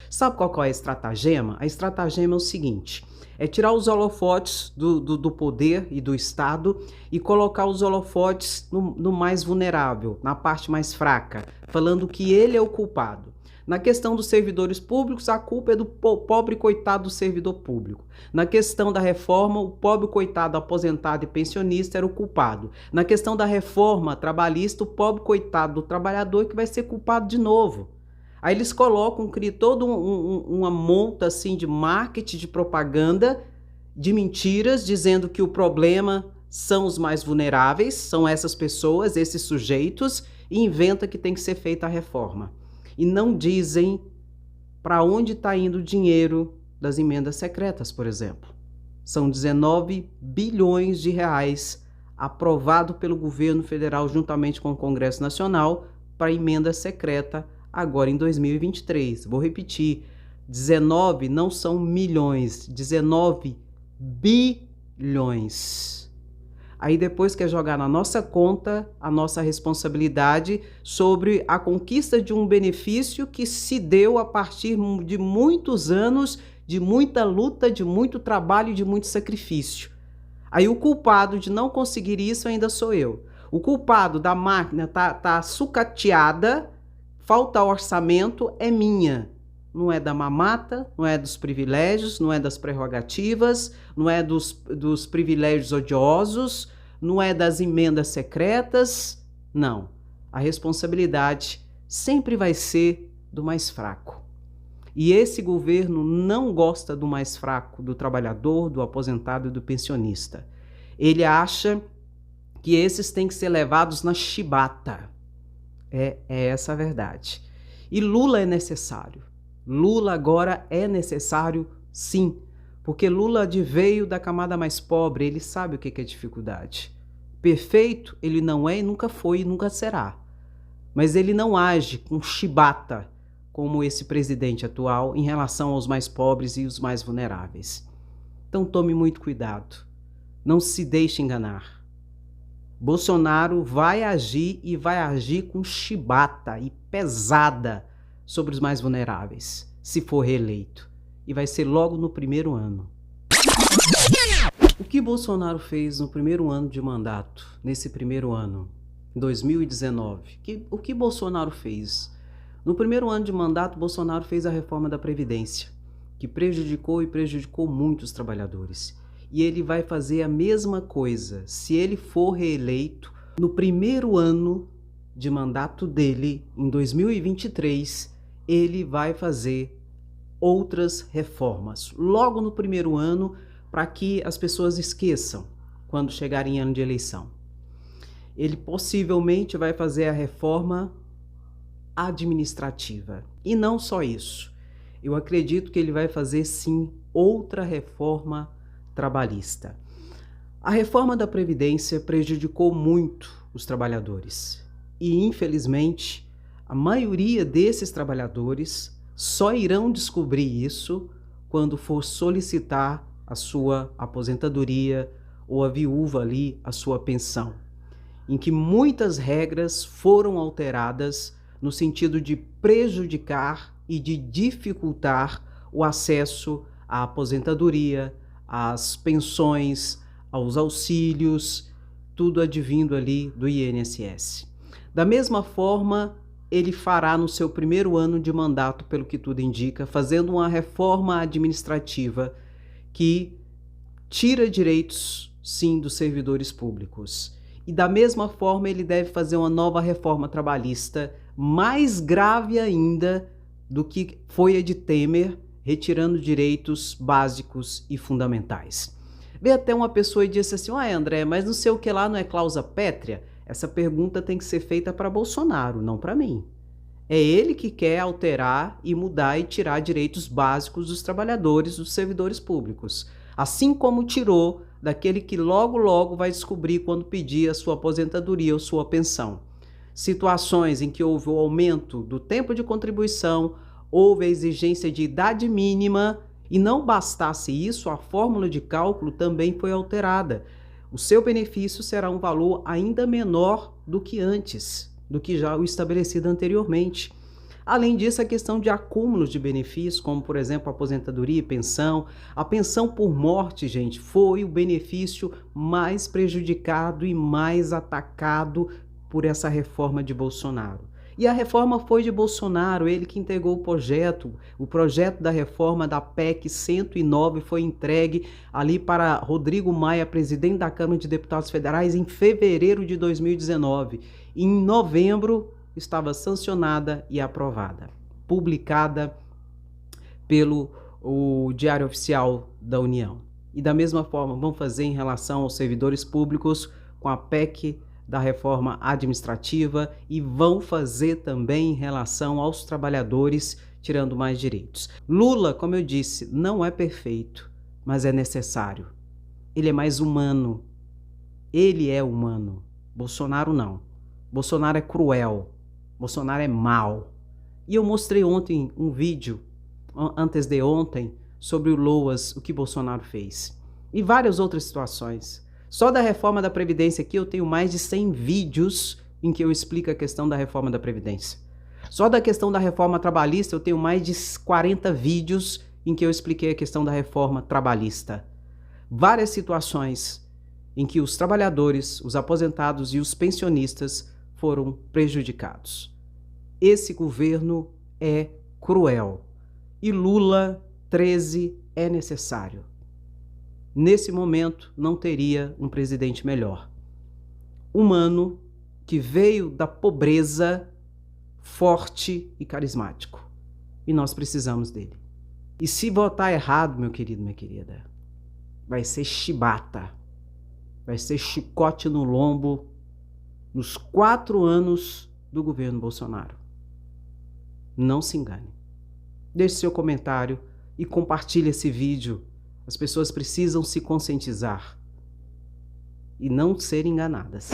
Sabe qual é a estratagema? A estratagema é o seguinte, é tirar os holofotes do poder e do Estado e colocar os holofotes no mais vulnerável, na parte mais fraca, falando que ele é o culpado. Na questão dos servidores públicos, a culpa é do pobre coitado do servidor público. Na questão da reforma, o pobre coitado aposentado e pensionista era o culpado. Na questão da reforma trabalhista, o pobre coitado do trabalhador que vai ser culpado de novo. Aí eles colocam, criam toda uma monta assim de marketing, de propaganda, de mentiras, dizendo que o problema são os mais vulneráveis, são essas pessoas, esses sujeitos, e inventa que tem que ser feita a reforma. E não dizem para onde está indo o dinheiro das emendas secretas, por exemplo. São 19 bilhões de reais aprovado pelo governo federal juntamente com o Congresso Nacional para emenda secreta agora em 2023. Vou repetir, 19 não são milhões, 19 bilhões. Aí depois quer jogar na nossa conta a nossa responsabilidade sobre a conquista de um benefício que se deu a partir de muitos anos, de muita luta, de muito trabalho e de muito sacrifício. Aí o culpado de não conseguir isso ainda sou eu. O culpado da máquina tá sucateada, falta orçamento, é minha. Não é da mamata, não é dos privilégios, não é das prerrogativas, não é dos privilégios odiosos, não é das emendas secretas, não. A responsabilidade sempre vai ser do mais fraco. E esse governo não gosta do mais fraco, do trabalhador, do aposentado e do pensionista. Ele acha que esses têm que ser levados na chibata. É essa a verdade. E Lula é necessário. Lula agora é necessário, sim, porque Lula veio da camada mais pobre, ele sabe o que é dificuldade. Perfeito ele não é e nunca foi e nunca será. Mas ele não age com chibata, como esse presidente atual, em relação aos mais pobres e os mais vulneráveis. Então tome muito cuidado, não se deixe enganar. Bolsonaro vai agir e vai agir com chibata e pesada sobre os mais vulneráveis, se for reeleito. E vai ser logo no primeiro ano. O que Bolsonaro fez no primeiro ano de mandato, nesse primeiro ano, em 2019? O que Bolsonaro fez? No primeiro ano de mandato, Bolsonaro fez a reforma da Previdência, que prejudicou e prejudicou muitos trabalhadores. E ele vai fazer a mesma coisa, se ele for reeleito, no primeiro ano de mandato dele, em 2023, ele vai fazer outras reformas, logo no primeiro ano, para que as pessoas esqueçam quando chegar em ano de eleição. Ele possivelmente vai fazer a reforma administrativa. E não só isso. Eu acredito que ele vai fazer, sim, outra reforma trabalhista. A reforma da Previdência prejudicou muito os trabalhadores. E, infelizmente, a maioria desses trabalhadores só irão descobrir isso quando for solicitar a sua aposentadoria ou a viúva ali a sua pensão, em que muitas regras foram alteradas no sentido de prejudicar e de dificultar o acesso à aposentadoria, às pensões, aos auxílios, tudo advindo ali do INSS. Da mesma forma, ele fará no seu primeiro ano de mandato, pelo que tudo indica, fazendo uma reforma administrativa que tira direitos, sim, dos servidores públicos. E da mesma forma ele deve fazer uma nova reforma trabalhista, mais grave ainda do que foi a de Temer, retirando direitos básicos e fundamentais. Veio até uma pessoa e disse assim: André, mas não sei o que lá não é cláusula pétrea? Essa pergunta tem que ser feita para Bolsonaro, não para mim. É ele que quer alterar e mudar e tirar direitos básicos dos trabalhadores, dos servidores públicos. Assim como tirou daquele que logo vai descobrir quando pedir a sua aposentadoria ou sua pensão. Situações em que houve o aumento do tempo de contribuição, houve a exigência de idade mínima e não bastasse isso, a fórmula de cálculo também foi alterada. O seu benefício será um valor ainda menor do que antes, do que já o estabelecido anteriormente. Além disso, a questão de acúmulos de benefícios, como por exemplo a aposentadoria e pensão. A pensão por morte, gente, foi o benefício mais prejudicado e mais atacado por essa reforma de Bolsonaro. E a reforma foi de Bolsonaro, ele que entregou o projeto da reforma da PEC 109 foi entregue ali para Rodrigo Maia, presidente da Câmara de Deputados Federais, em fevereiro de 2019. Em novembro, estava sancionada e aprovada, publicada pelo Diário Oficial da União. E da mesma forma, vão fazer em relação aos servidores públicos com a PEC da reforma administrativa e vão fazer também em relação aos trabalhadores, tirando mais direitos. Lula, como eu disse, não é perfeito, mas é necessário. Ele é mais humano. Ele é humano. Bolsonaro não. Bolsonaro é cruel. Bolsonaro é mau. E eu mostrei ontem um vídeo, antes de ontem, sobre o LOAS, o que Bolsonaro fez. E várias outras situações. Só da reforma da Previdência aqui eu tenho mais de 100 vídeos em que eu explico a questão da reforma da Previdência. Só da questão da reforma trabalhista eu tenho mais de 40 vídeos em que eu expliquei a questão da reforma trabalhista. Várias situações em que os trabalhadores, os aposentados e os pensionistas foram prejudicados. Esse governo é cruel e Lula 13 é necessário. Nesse momento, não teria um presidente melhor. Humano, que veio da pobreza, forte e carismático. E nós precisamos dele. E se votar errado, meu querido, minha querida, vai ser chibata. Vai ser chicote no lombo nos 4 anos do governo Bolsonaro. Não se engane. Deixe seu comentário e compartilhe esse vídeo. As pessoas precisam se conscientizar e não ser enganadas.